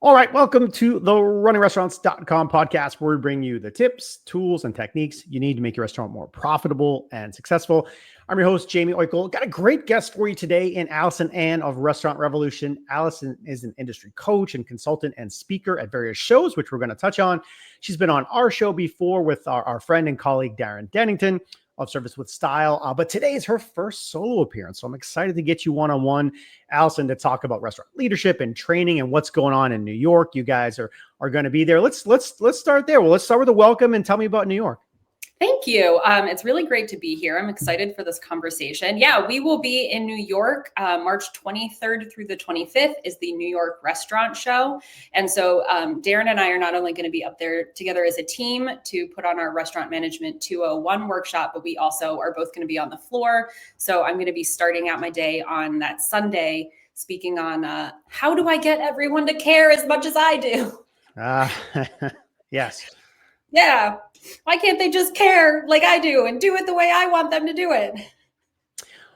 All right, welcome to the runningrestaurants.com podcast, where we bring you the tips, tools, and techniques you need to make your restaurant more profitable and successful. I'm your host, Jaime Oikle. Got a great guest for you today in Alison Anne of Restaurant Revolution. Alison is an industry coach and consultant and speaker at various shows, which we're going to touch on. She's been on our show before with our friend and colleague, Darren Dennington of Service with Style. But today is her first solo appearance. So I'm excited to get you one-on-one, Alison, to talk about restaurant leadership and training and what's going on in New York. You guys are going to be there. Let's start there. Well, let's start with a welcome and tell me about New York. Thank you. It's really great to be here. I'm excited for this conversation. Yeah, we will be in New York. March 23rd through the 25th is the New York Restaurant Show. And so Darren and I are not only going to be up there together as a team to put on our Restaurant Management 201 workshop, but we also are both going to be on the floor. So I'm going to be starting out my day on that Sunday speaking on how do I get everyone to care as much as I do? Yes. Yeah. Why can't they just care like I do and do it the way I want them to do it?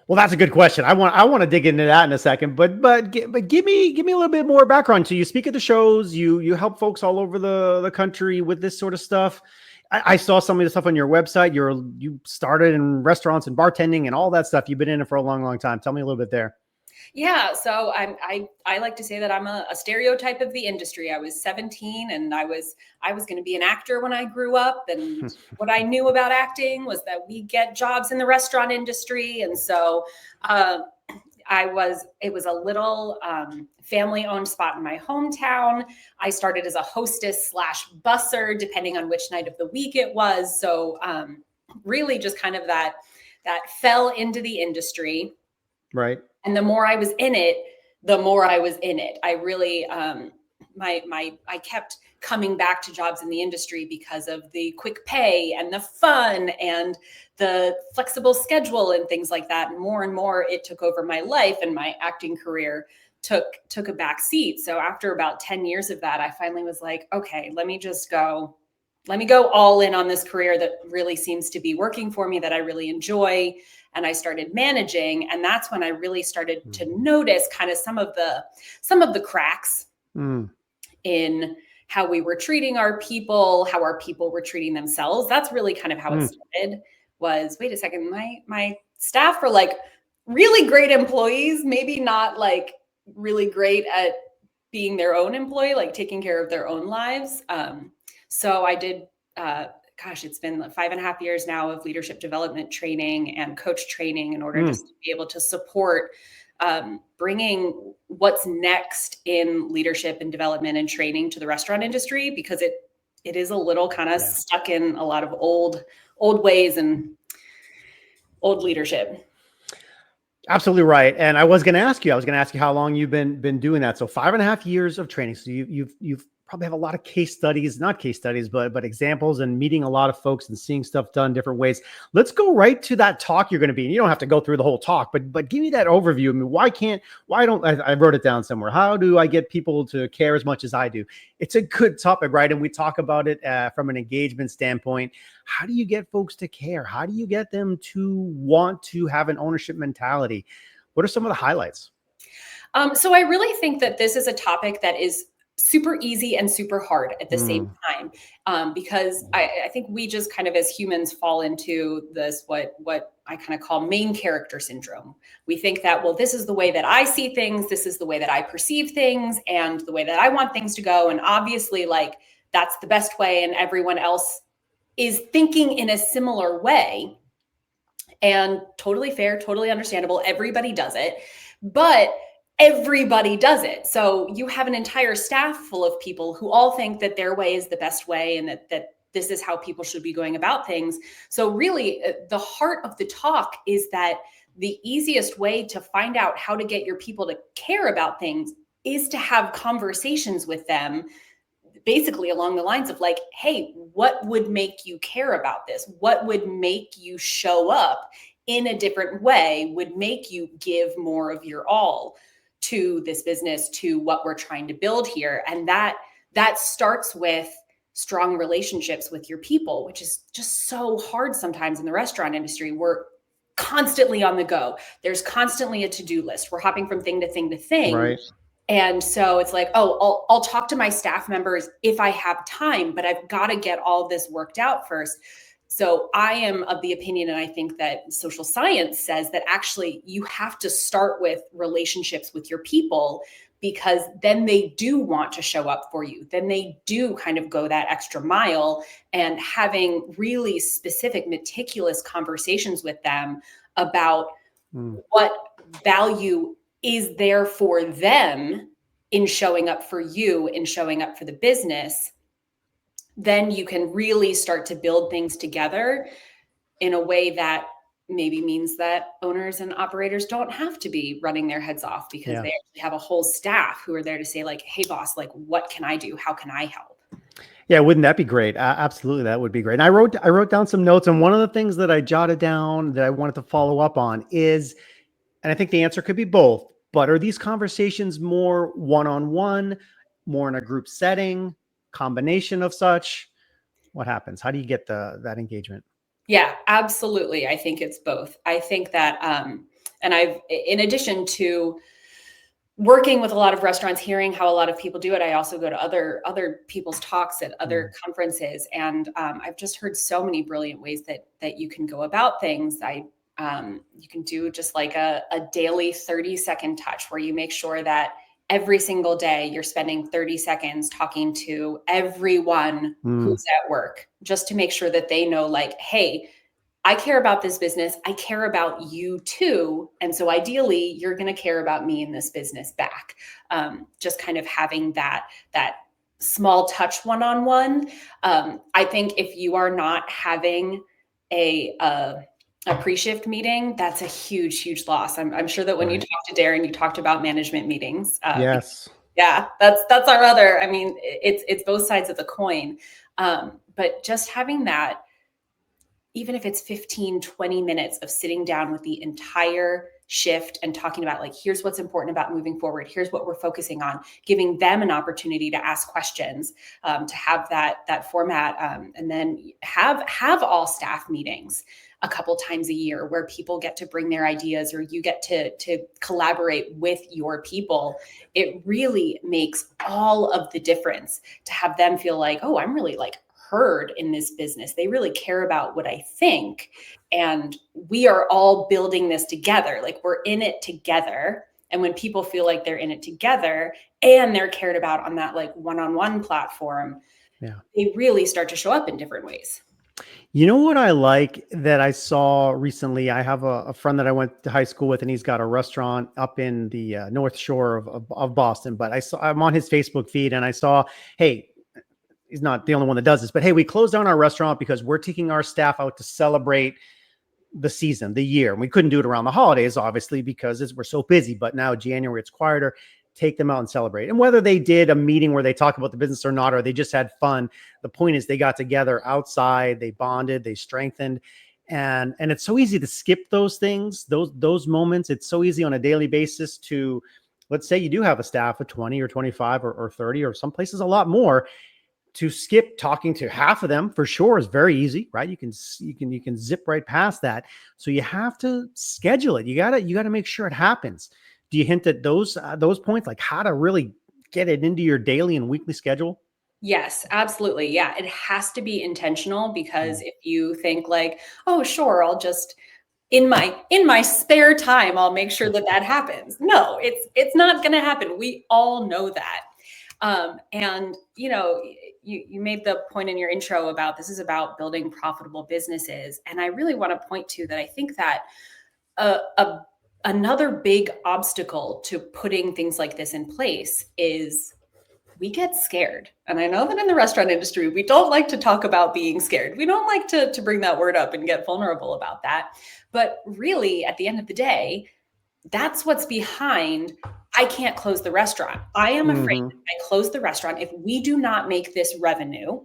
Well, that's a good question. I want to dig into that in a second, but give me a little bit more background. So you speak at the shows, you help folks all over the country with this sort of stuff. I saw some of the stuff on your website. You started in restaurants and bartending and all that stuff. You've been in it for a long, long time. Tell me a little bit there. Yeah, so I like to say that I'm a stereotype of the industry. I was 17 and I was going to be an actor when I grew up. And what I knew about acting was that we get jobs in the restaurant industry. And so it was a little family-owned spot in my hometown. I started as a hostess / busser, depending on which night of the week it was. So really just kind of that fell into the industry. Right. And the more I was in it, the more I was in it. I really, I kept coming back to jobs in the industry because of the quick pay and the fun and the flexible schedule and things like that. And more, it took over my life, and my acting career took a back seat. So after about 10 years of that, I finally was like, okay, let me go all in on this career that really seems to be working for me, that I really enjoy. And I started managing. And that's when I really started to notice kind of some of the cracks in how we were treating our people, how our people were treating themselves. That's really kind of how it started. Was, wait a second, my staff are like really great employees, maybe not like really great at being their own employee, like taking care of their own lives. So I did, it's been 5.5 years now of leadership development training and coach training in order just to be able to support bringing what's next in leadership and development and training to the restaurant industry, because it is a little kind of stuck in a lot of old ways and old leadership. Absolutely right. And I was going to ask you how long you've been doing that. So 5.5 years of training. So you've probably have a lot of not case studies, but examples, and meeting a lot of folks and seeing stuff done different ways. Let's go right to that talk you're going to be. And you don't have to go through the whole talk, but give me that overview. I mean, I wrote it down somewhere. How do I get people to care as much as I do? It's a good topic, right? And we talk about it from an engagement standpoint. How do you get folks to care? How do you get them to want to have an ownership mentality? What are some of the highlights? So I really think that this is a topic that is super easy and super hard at the same time, because I think we just kind of as humans fall into this, what I kind of call main character syndrome. We think that, well, this is the way that I see things. This is the way that I perceive things and the way that I want things to go. And obviously, like, that's the best way, and everyone else is thinking in a similar way. And totally fair, totally understandable. Everybody does it. But everybody does it. So you have an entire staff full of people who all think that their way is the best way, and that this is how people should be going about things. So really, the heart of the talk is that the easiest way to find out how to get your people to care about things is to have conversations with them, basically along the lines of like, hey, what would make you care about this? What would make you show up in a different way, would make you give more of your all to this business, to what we're trying to build here? And that starts with strong relationships with your people, which is just so hard sometimes in the restaurant industry. We're constantly on the go. There's constantly a to-do list. We're hopping from thing to thing to thing. Right. And so it's like, oh, I'll talk to my staff members if I have time, but I've got to get all this worked out first. So I am of the opinion, and I think that social science says that actually you have to start with relationships with your people, because then they do want to show up for you. Then they do kind of go that extra mile, and having really specific, meticulous conversations with them about what value is there for them in showing up for you, in showing up for the business, then you can really start to build things together in a way that maybe means that owners and operators don't have to be running their heads off, because they actually have a whole staff who are there to say like, hey boss, like what can I do? How can I help? Yeah, wouldn't that be great? Absolutely, that would be great. And I wrote down some notes, and one of the things that I jotted down that I wanted to follow up on is, and I think the answer could be both, but are these conversations more one-on-one, more in a group setting, combination of such? What happens? How do you get that engagement? Yeah, absolutely. I think it's both. I think that, and in addition to working with a lot of restaurants, hearing how a lot of people do it, I also go to other people's talks at other conferences, and I've just heard so many brilliant ways that you can go about things. You can do just like a daily 30-second touch, where you make sure that every single day you're spending 30 seconds talking to everyone who's at work, just to make sure that they know like, hey, I care about this business. I care about you too. And so ideally you're going to care about me in this business back. Just kind of having that small touch one-on-one. I think if you are not having a pre-shift meeting, that's a huge loss. I'm sure that when you talked to Darren, you talked about management meetings. Yes. Yeah, that's our other, I mean, it's both sides of the coin. But just having that, even if it's 15, 20 minutes of sitting down with the entire shift and talking about like, here's what's important about moving forward. Here's what we're focusing on, giving them an opportunity to ask questions, to have that format, and then have all staff meetings a couple times a year where people get to bring their ideas, or you get to collaborate with your people. It really makes all of the difference to have them feel like, oh, I'm really like heard in this business. They really care about what I think. And we are all building this together. Like we're in it together. And when people feel like they're in it together and they're cared about on that like one-on-one platform, they really start to show up in different ways. You know what I like that I saw recently? I have a friend that I went to high school with, and he's got a restaurant up in the North Shore of Boston. But I'm on his Facebook feed, and I saw, hey, he's not the only one that does this, but hey, we closed down our restaurant because we're taking our staff out to celebrate the season, the year. And we couldn't do it around the holidays, obviously, because we're so busy. But now January, it's quieter. Take them out and celebrate. And whether they did a meeting where they talk about the business or not, or they just had fun, the point is they got together outside, they bonded, they strengthened. And it's so easy to skip those things, those moments. It's so easy on a daily basis to, let's say you do have a staff of 20 or 25 or 30, or some places a lot more, to skip talking to half of them for sure is very easy, right? You can zip right past that. So you have to schedule it. You gotta make sure it happens. Do you hint at those points, like how to really get it into your daily and weekly schedule? Yes, absolutely. Yeah, it has to be intentional, because if you think like, oh, sure, I'll just in my spare time, I'll make sure that happens. No, it's not going to happen. We all know that. And you made the point in your intro about this is about building profitable businesses, and I really want to point to that. I think that another big obstacle to putting things like this in place is we get scared. And I know that in the restaurant industry, we don't like to talk about being scared. We don't like to bring that word up and get vulnerable about that. But really, at the end of the day, that's what's behind, I can't close the restaurant. I am afraid that if I close the restaurant, if we do not make this revenue,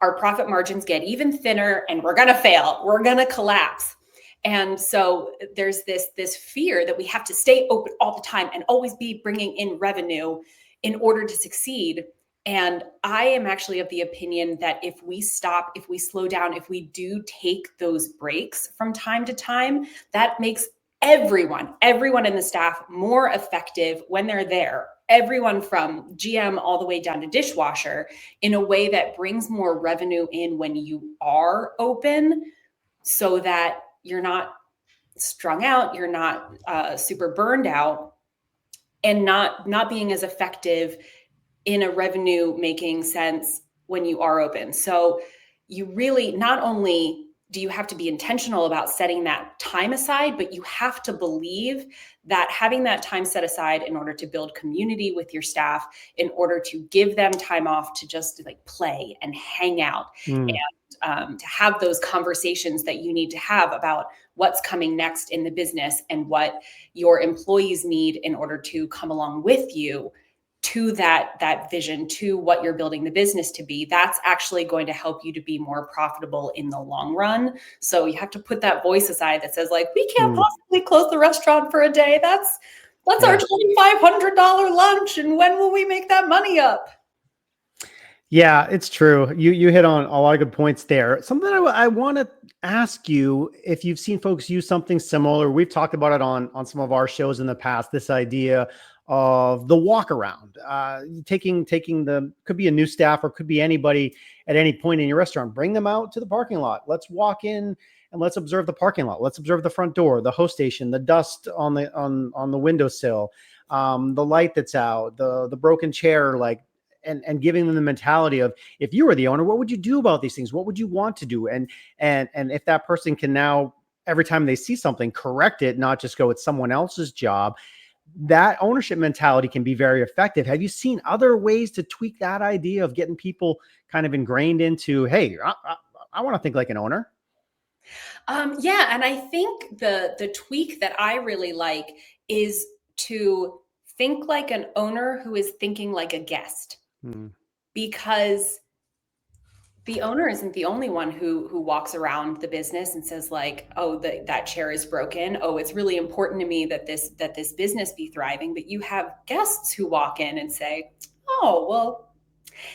our profit margins get even thinner and we're going to fail. We're going to collapse. And so there's this fear that we have to stay open all the time and always be bringing in revenue in order to succeed. And I am actually of the opinion that if we stop, if we slow down, if we do take those breaks from time to time, that makes everyone in the staff more effective when they're there. everyone from GM all the way down to dishwasher in a way that brings more revenue in when you are open, so that you're not strung out, you're not super burned out, and not being as effective in a revenue making sense when you are open. So you really, not only do you have to be intentional about setting that time aside, but you have to believe that having that time set aside in order to build community with your staff, in order to give them time off to just like play and hang out, Mm. and to have those conversations that you need to have about what's coming next in the business and what your employees need in order to come along with you to that vision, to what you're building the business to be. That's actually going to help you to be more profitable in the long run. So you have to put that voice aside that says like, we can't possibly close the restaurant for a day. That's our $2,500 lunch. And when will we make that money up? Yeah, it's true. You hit on a lot of good points there. Something I want to ask you, if you've seen folks use something similar. We've talked about it on some of our shows in the past, this idea of the walk around, taking could be a new staff or could be anybody at any point in your restaurant, bring them out to the parking lot. Let's walk in and let's observe the parking lot. Let's observe the front door, the host station, the dust on the windowsill, the light that's out, the broken chair, like, and giving them the mentality of, if you were the owner, what would you do about these things? What would you want to do? And if that person can now, every time they see something, correct it, not just go, it's someone else's job, that ownership mentality can be very effective. Have you seen other ways to tweak that idea of getting people kind of ingrained into, hey, I want to think like an owner? Yeah, and I think the tweak that I really like is to think like an owner who is thinking like a guest, because the owner isn't the only one who walks around the business and says like, oh, that chair is broken. Oh, it's really important to me that this business be thriving. But you have guests who walk in and say, oh, well,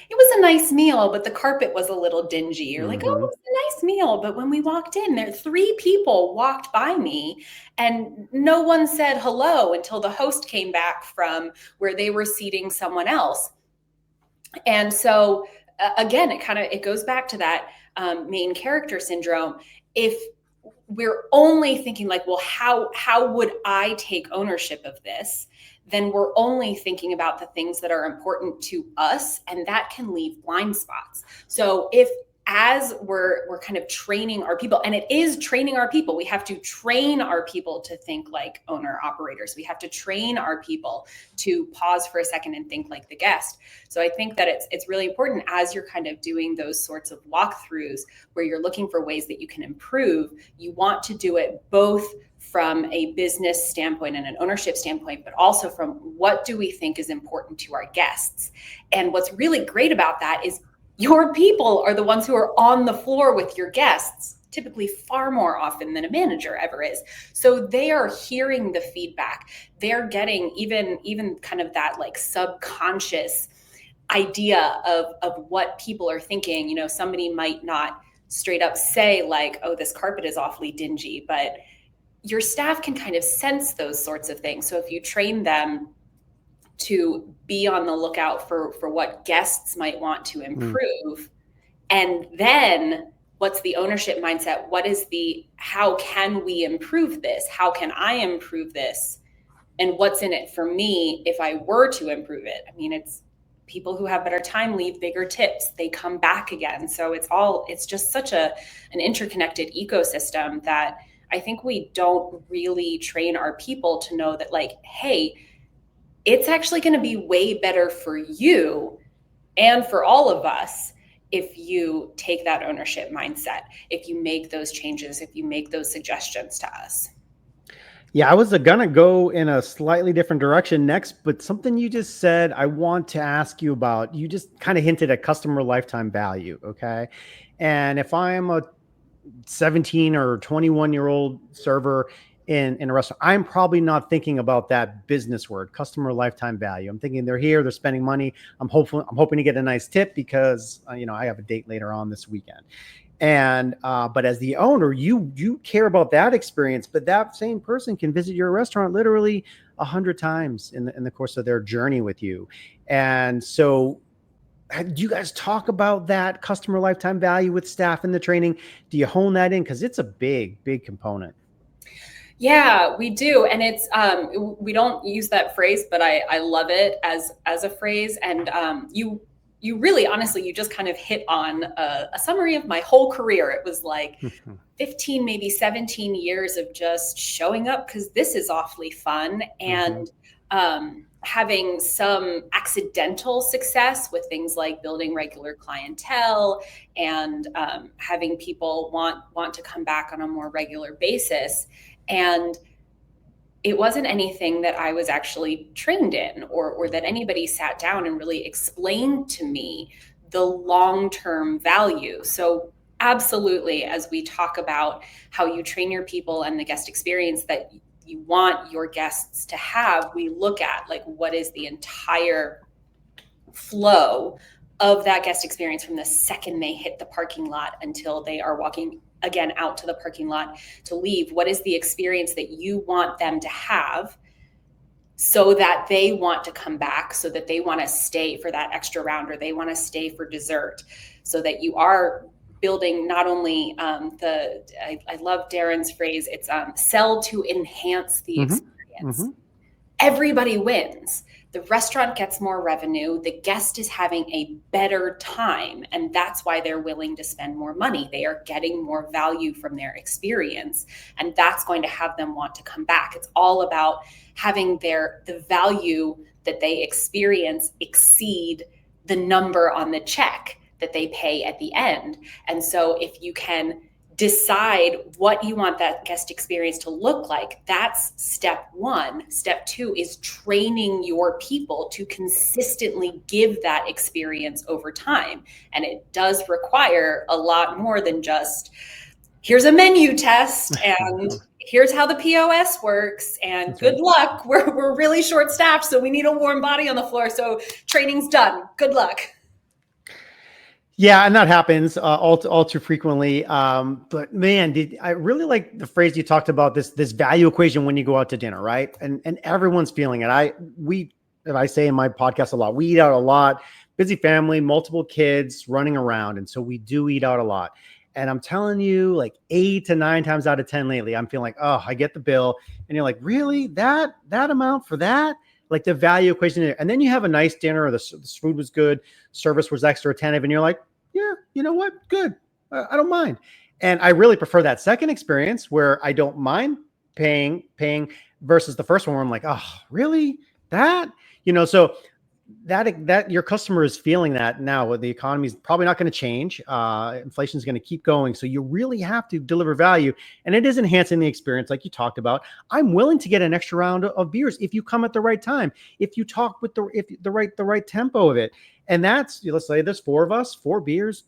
it was a nice meal, but the carpet was a little dingy. You're like, oh, it was a nice meal. But when we walked in, there 3 people walked by me and no one said hello until the host came back from where they were seating someone else. And so again, it goes back to that main character syndrome. If we're only thinking like, well, how would I take ownership of this? Then we're only thinking about the things that are important to us, and that can leave blind spots. So if, as we're kind of training our people, and it is training our people, we have to train our people to think like owner operators. We have to train our people to pause for a second and think like the guest. So I think that it's really important, as you're kind of doing those sorts of walkthroughs where you're looking for ways that you can improve, you want to do it both from a business standpoint and an ownership standpoint, but also from what do we think is important to our guests. And what's really great about that is your people are the ones who are on the floor with your guests, typically far more often than a manager ever is. So they are hearing the feedback. They're getting even kind of that like subconscious idea of what people are thinking. You know, somebody might not straight up say like, oh, this carpet is awfully dingy, but your staff can kind of sense those sorts of things. So if you train them to be on the lookout for what guests might want to improve, and then what's the ownership mindset? How can we improve this? How can I improve this? And what's in it for me if I were to improve it? I mean, it's people who have better time leave bigger tips. They come back again. So it's just such an interconnected ecosystem that I think we don't really train our people to know that like, hey, it's actually going to be way better for you and for all of us if you take that ownership mindset, if you make those changes, if you make those suggestions to us. Yeah, I was gonna go in a slightly different direction next, but something you just said, I want to ask you about. You just kind of hinted at customer lifetime value, okay? And if I am a 17 or 21-year-old server in a restaurant, I'm probably not thinking about that business word, customer lifetime value. I'm thinking they're here, they're spending money. I'm hoping to get a nice tip because I have a date later on this weekend. And but as the owner, you care about that experience, but that same person can visit your restaurant literally 100 times in the course of their journey with you. And so do you guys talk about that customer lifetime value with staff in the training? Do you hone that in? Because it's a big component. Yeah, we do. And it's, we don't use that phrase, but I love it as a phrase. And you really, honestly, you just kind of hit on a summary of my whole career. It was like 15, maybe 17 years of just showing up because this is awfully fun, and having some accidental success with things like building regular clientele and having people want to come back on a more regular basis. And it wasn't anything that I was actually trained in, or that anybody sat down and really explained to me the long-term value. So absolutely, as we talk about how you train your people and the guest experience that you want your guests to have, we look at like, what is the entire flow of that guest experience from the second they hit the parking lot until they are walking again out to the parking lot to leave. What is the experience that you want them to have so that they want to come back, so that they want to stay for that extra round, or they want to stay for dessert, so that you are building not only I love Darren's phrase, it's sell to enhance the experience. Everybody wins. The restaurant gets more revenue. The guest is having a better time. And that's why they're willing to spend more money. They are getting more value from their experience. And that's going to have them want to come back. It's all about having the value that they experience exceed the number on the check that they pay at the end. And so if you can decide what you want that guest experience to look like, that's step one. Step two is training your people to consistently give that experience over time. And it does require a lot more than just, here's a menu test and here's how the POS works, and that's good luck. We're really short staffed, so we need a warm body on the floor. So training's done. Good luck. Yeah, and that happens all too frequently. But man, I really like the phrase you talked about, this value equation when you go out to dinner, right? And everyone's feeling it. I say in my podcast a lot, we eat out a lot, busy family, multiple kids running around. And so we do eat out a lot. And I'm telling you, like 8 to 9 times out of 10 lately, I'm feeling like, oh, I get the bill. And you're like, really? That amount for that? Like the value equation there. And then you have a nice dinner, or the food was good, service was extra attentive, and you're like, yeah, you know what? Good. I don't mind. And I really prefer that second experience where I don't mind paying versus the first one where I'm like, oh, really? That? So that your customer is feeling that now. The economy is probably not going to change. Inflation is going to keep going. So you really have to deliver value, and it is enhancing the experience, like you talked about. I'm willing to get an extra round of beers if you come at the right time, if you talk with the right tempo of it. And that's, let's say there's 4 of us, 4 beers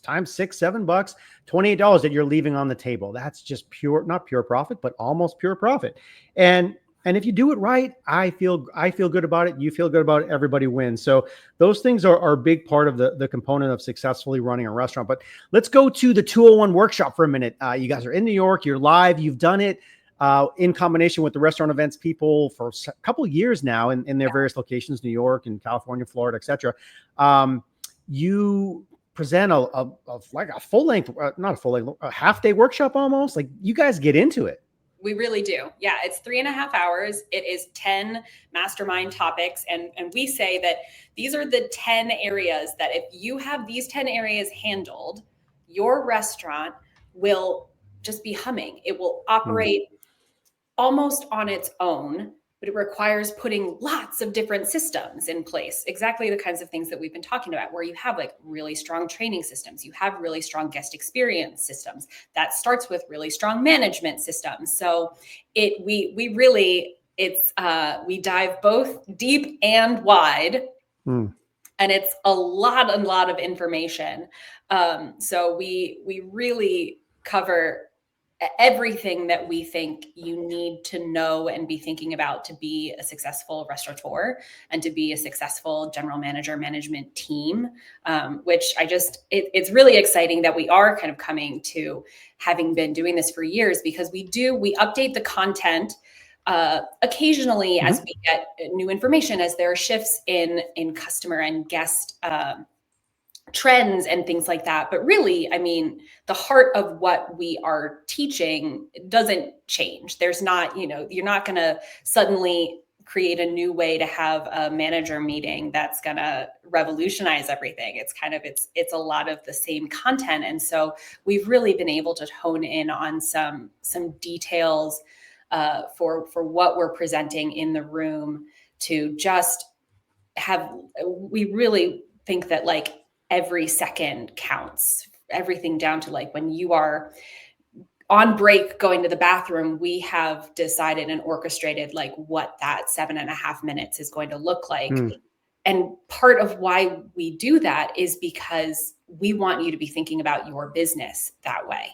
times $6-7, $28 that you're leaving on the table. That's just not pure profit, but almost pure profit. And if you do it right, I feel good about it. You feel good about it. Everybody wins. So those things are a big part of the component of successfully running a restaurant. But let's go to the 201 workshop for a minute. You guys are in New York. You're live. You've done it in combination with the restaurant events people for a couple of years now in their various locations, New York and California, Florida, et cetera. You present like a full length, not a full length, a half day workshop almost. Like you guys get into it. We really do. Yeah, it's 3.5 hours. It is 10 mastermind topics. And we say that these are the 10 areas that if you have these 10 areas handled, your restaurant will just be humming. It will operate almost on its own, but it requires putting lots of different systems in place. Exactly the kinds of things that we've been talking about, where you have like really strong training systems, you have really strong guest experience systems. That starts with really strong management systems. So we dive both deep and wide. And it's a lot of information. So we really cover everything that we think you need to know and be thinking about to be a successful restaurateur and to be a successful general manager management team, which it's really exciting that we are kind of coming to having been doing this for years, because we update the content occasionally as we get new information, as there are shifts in customer and guest trends and things like that. But really, I mean, the heart of what we are teaching doesn't change. There's not, you're not going to suddenly create a new way to have a manager meeting that's going to revolutionize everything. It's kind of, it's a lot of the same content. And so we've really been able to hone in on some details for what we're presenting in the room, to just we really think that like every second counts, everything down to like when you are on break going to the bathroom, we have decided and orchestrated like what that 7.5 minutes is going to look like. And part of why we do that is because we want you to be thinking about your business that way,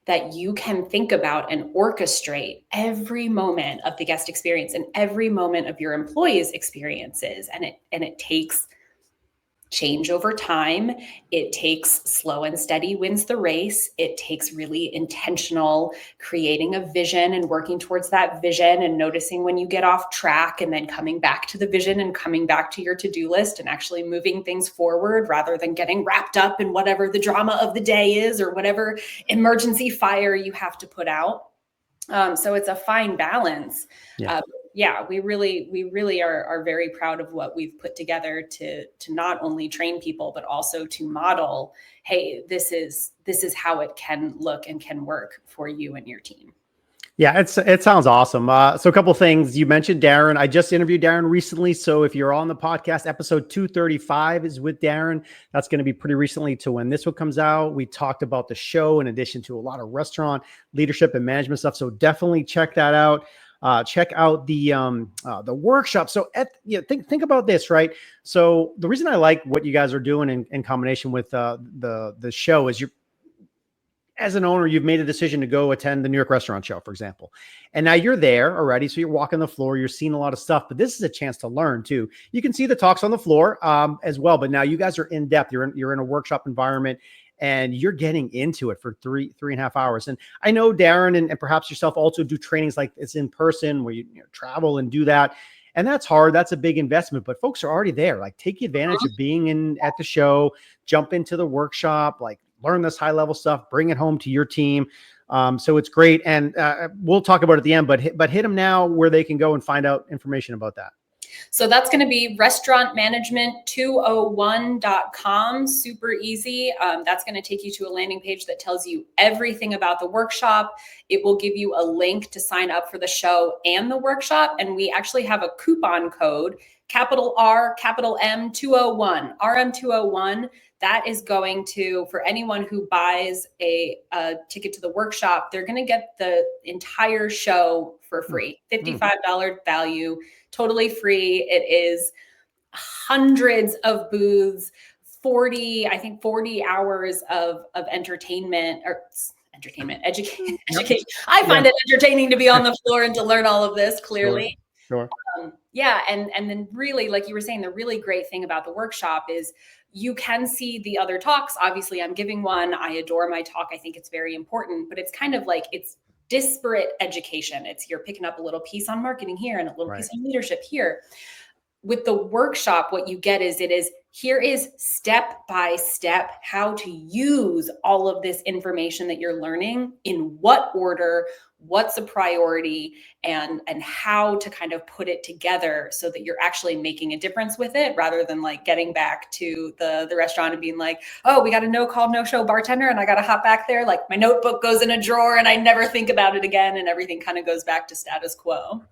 that you can think about and orchestrate every moment of the guest experience and every moment of your employees' experiences. And it takes change over time. It takes slow and steady wins the race. It takes really intentional creating a vision and working towards that vision, and noticing when you get off track, and then coming back to the vision and coming back to your to-do list and actually moving things forward rather than getting wrapped up in whatever the drama of the day is or whatever emergency fire you have to put out. So it's a fine balance. We really are very proud of what we've put together to not only train people, but also to model, hey, this is how it can look and can work for you and your team. Yeah, it sounds awesome. So a couple of things. You mentioned Darren. I just interviewed Darren recently. So if you're on the podcast, episode 235 is with Darren. That's going to be pretty recently to when this one comes out. We talked about the show in addition to a lot of restaurant leadership and management stuff. So definitely check that out. Check out the workshop. So think about this, right? So the reason I like what you guys are doing in combination with the show is as an owner, you've made a decision to go attend the New York Restaurant Show, for example. And now you're there already. So you're walking the floor, you're seeing a lot of stuff, but this is a chance to learn too. You can see the talks on the floor as well, but now you guys are in depth. You're in a workshop environment, and you're getting into it for 3.5 hours. And I know Darren and perhaps yourself also do trainings like it's in person where you travel and do that. And that's hard. That's a big investment, but folks are already there. Like, take advantage of being at the show, jump into the workshop, like learn this high level stuff, bring it home to your team. So it's great. And we'll talk about it at the end, but hit them now where they can go and find out information about that. So that's going to be restaurantmanagement201.com. Super easy. That's going to take you to a landing page that tells you everything about the workshop. It will give you a link to sign up for the show and the workshop. And we actually have a coupon code, capital R, capital M 201, RM201. That is going to, for anyone who buys a ticket to the workshop, they're going to get the entire show for free. $55 value, totally free. It is hundreds of booths, 40 hours of entertainment education. I find it entertaining to be on the floor and to learn all of this, clearly. Sure. And then really, like you were saying, the really great thing about the workshop is you can see the other talks. Obviously, I'm giving one. I adore my talk. I think it's very important, but it's kind of like it's disparate education. You're picking up a little piece on marketing here and a little piece on leadership here. With the workshop, what you get is here is step by step how to use all of this information that you're learning, in what order, what's a priority, and how to kind of put it together so that you're actually making a difference with it, rather than like getting back to the restaurant and being like, oh, we got a no call, no show bartender and I got to hop back there. Like, my notebook goes in a drawer and I never think about it again, and everything kind of goes back to status quo.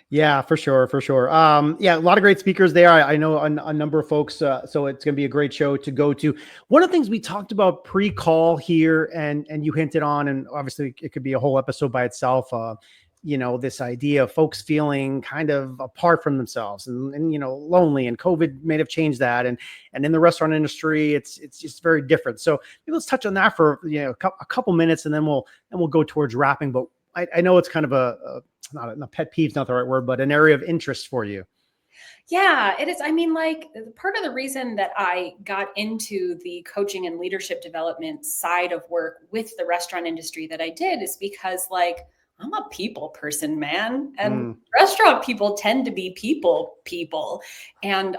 Yeah, for sure. A lot of great speakers there. I know a number of folks, so it's going to be a great show to go to. One of the things we talked about pre-call here, and you hinted on, and obviously it could be a whole episode by itself, this idea of folks feeling kind of apart from themselves and lonely, and COVID may have changed that. And in the restaurant industry, it's just very different. So maybe let's touch on that for a couple minutes, and then we'll go towards wrapping. But I know it's kind of a pet peeve's not the right word, but an area of interest for you. Yeah, it is. I mean, like, part of the reason that I got into the coaching and leadership development side of work with the restaurant industry that I did is because, like, I'm a people person, man. And restaurant people tend to be people. And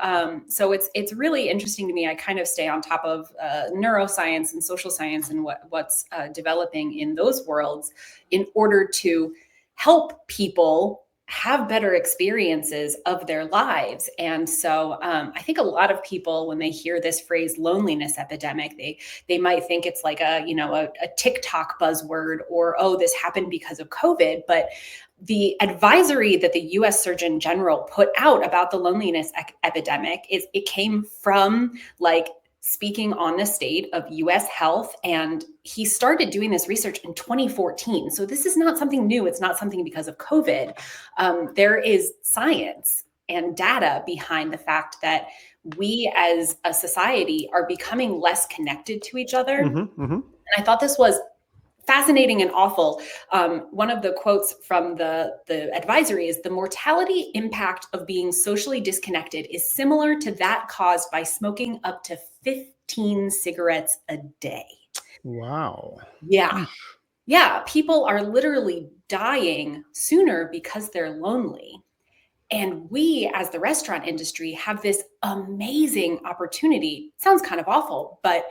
so it's really interesting to me. I kind of stay on top of neuroscience and social science and what's developing in those worlds in order to help people have better experiences of their lives. And so I think a lot of people, when they hear this phrase loneliness epidemic, they might think it's like a TikTok buzzword, or, oh, this happened because of COVID. But the advisory that the US Surgeon General put out about the loneliness epidemic it came from like speaking on the state of US health. And he started doing this research in 2014. So this is not something new. It's not something because of COVID. There is science and data behind the fact that we as a society are becoming less connected to each other. And I thought this was fascinating and awful. One of the quotes from the advisory is, the mortality impact of being socially disconnected is similar to that caused by smoking up to 15 cigarettes a day. Wow. Yeah. Yeah. People are literally dying sooner because they're lonely. And we, as the restaurant industry, have this amazing opportunity. Sounds kind of awful, but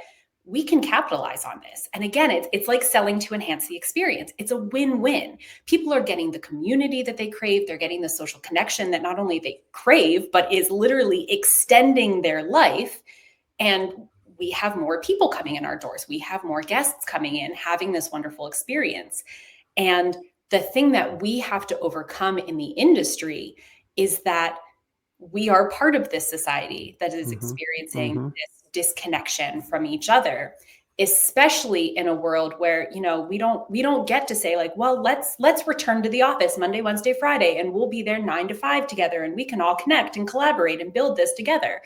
we can capitalize on this. And again, it's like selling to enhance the experience. It's a win-win. People are getting the community that they crave. They're getting the social connection that not only they crave, but is literally extending their life. And we have more people coming in our doors. We have more guests coming in, having this wonderful experience. And the thing that we have to overcome in the industry is that we are part of this society that is experiencing this disconnection from each other, especially in a world where, we don't get to say like, well, let's return to the office Monday, Wednesday, Friday, and we'll be there 9 to 5 together, and we can all connect and collaborate and build this together.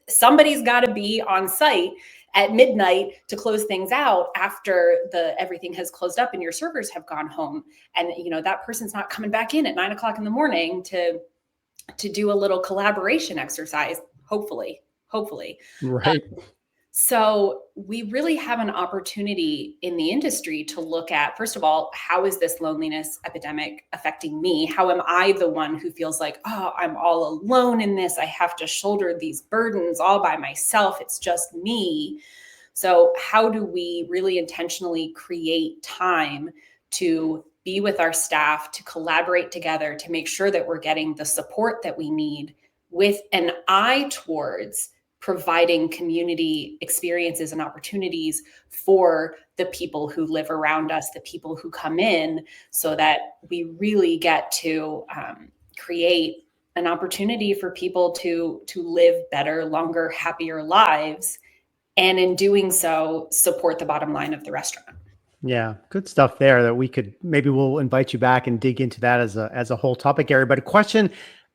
Somebody's got to be on site at midnight to close things out after everything has closed up and your servers have gone home. And, that person's not coming back in at 9 o'clock in the morning to do a little collaboration exercise, hopefully. Right. So we really have an opportunity in the industry to look at, first of all, how is this loneliness epidemic affecting me? How am I the one who feels like, oh, I'm all alone in this? I have to shoulder these burdens all by myself. It's just me. So how do we really intentionally create time to be with our staff, to collaborate together, to make sure that we're getting the support that we need, with an eye towards providing community experiences and opportunities for the people who live around us, the people who come in, so that we really get to create an opportunity for people to live better, longer, happier lives. And in doing so, support the bottom line of the restaurant. Yeah, good stuff there that we'll invite you back and dig into that as a whole topic area. But a question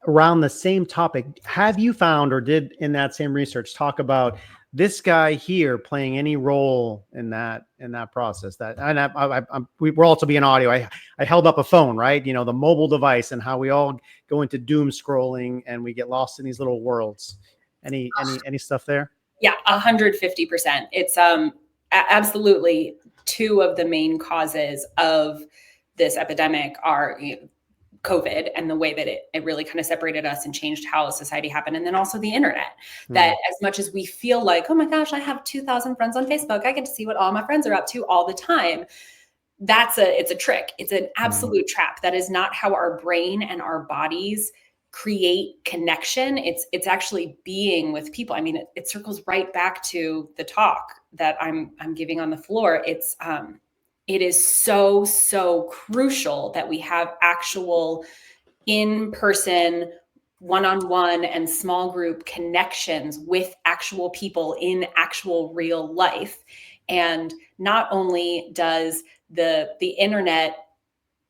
around the same topic, have you found, or did in that same research talk about this guy here playing any role in that process? We're also being audio. I held up a phone, right? The mobile device, and how we all go into doom scrolling and we get lost in these little worlds. Any stuff there? Yeah, 150%. It's absolutely two of the main causes of this epidemic are COVID and the way that it really kind of separated us and changed how society happened. And then also the internet, that as much as we feel like, oh my gosh, I have 2,000 friends on Facebook, I get to see what all my friends are up to all the time. It's a trick. It's an absolute trap. That is not how our brain and our bodies create connection. It's actually being with people. I mean, it circles right back to the talk that I'm giving on the floor. It is so crucial that we have actual in-person, one-on-one and small group connections with actual people in actual real life. And not only does the internet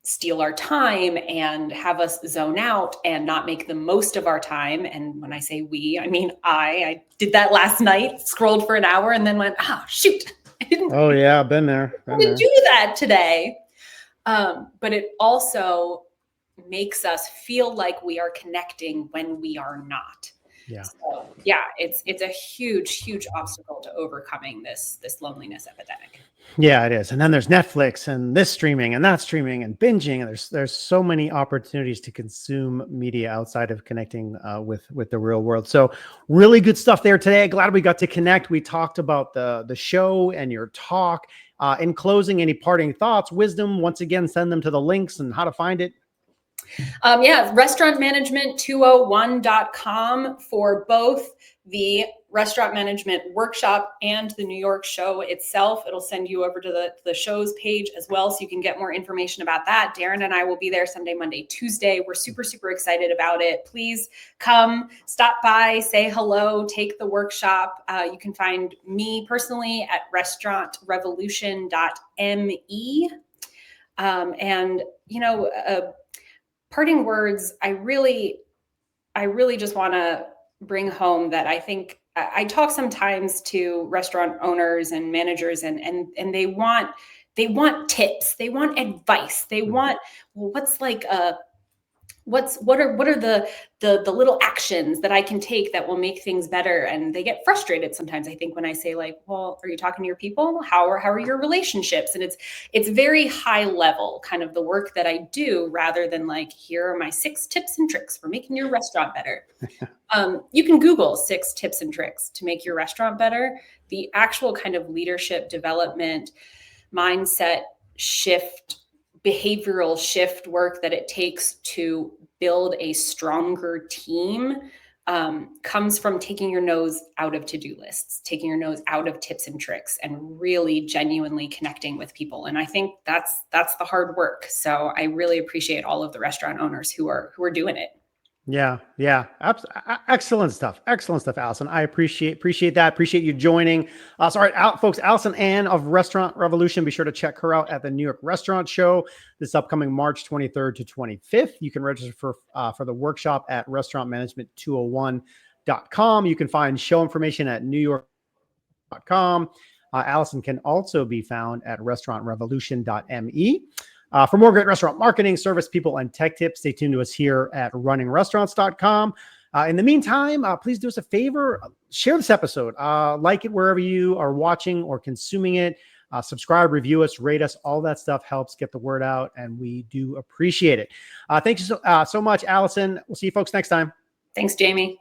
steal our time and have us zone out and not make the most of our time. And when I say we, I mean I did that last night, scrolled for an hour and then went, shoot. Oh yeah, I've been there. I didn't do that today. But it also makes us feel like we are connecting when we are not. Yeah. So, yeah, it's a huge obstacle to overcoming this loneliness epidemic. Yeah, it is. And then there's Netflix and this streaming and that streaming and binging. And there's so many opportunities to consume media outside of connecting with the real world. So really good stuff there today. Glad we got to connect. We talked about the show and your talk. In closing, any parting thoughts, wisdom? Once again, send them to the links and how to find it. Yeah, restaurantmanagement201.com for both the restaurant management workshop and the New York show itself. It'll send you over to the show's page as well, so you can get more information about that. Darren and I will be there Sunday, Monday, Tuesday. We're super, super excited about it. Please come, stop by, say hello, take the workshop. You can find me personally at restaurantrevolution.me. And, parting words, I really just want to bring home that I think I talk sometimes to restaurant owners and managers, and they want tips, they want advice, they want, well, what are the little actions that I can take that will make things better? And they get frustrated sometimes, I think, when I say, like, well, are you talking to your people? How are your relationships? And it's very high level, kind of the work that I do, rather than like, here are my 6 tips and tricks for making your restaurant better. You can Google 6 tips and tricks to make your restaurant better. The actual kind of leadership development, mindset shift, behavioral shift work that it takes to build a stronger team comes from taking your nose out of to-do lists, taking your nose out of tips and tricks, and really genuinely connecting with people. And I think that's the hard work. So I really appreciate all of the restaurant owners who are doing it. Yeah. Excellent stuff. Excellent stuff, Alison. I appreciate that. Appreciate you joining us. All right, folks, Alison Anne of Restaurant Revolution. Be sure to check her out at the New York Restaurant Show this upcoming March 23rd to 25th. You can register for the workshop at restaurantmanagement201.com. You can find show information at newyork.com. Alison can also be found at restaurantrevolution.me. For more great restaurant marketing, service people, and tech tips, stay tuned to us here at runningrestaurants.com. In the meantime, please do us a favor, share this episode, like it wherever you are watching or consuming it, subscribe, review us, rate us. All that stuff helps get the word out, and we do appreciate it. Thank you so much, Alison. We'll see you folks next time. Thanks, Jamie.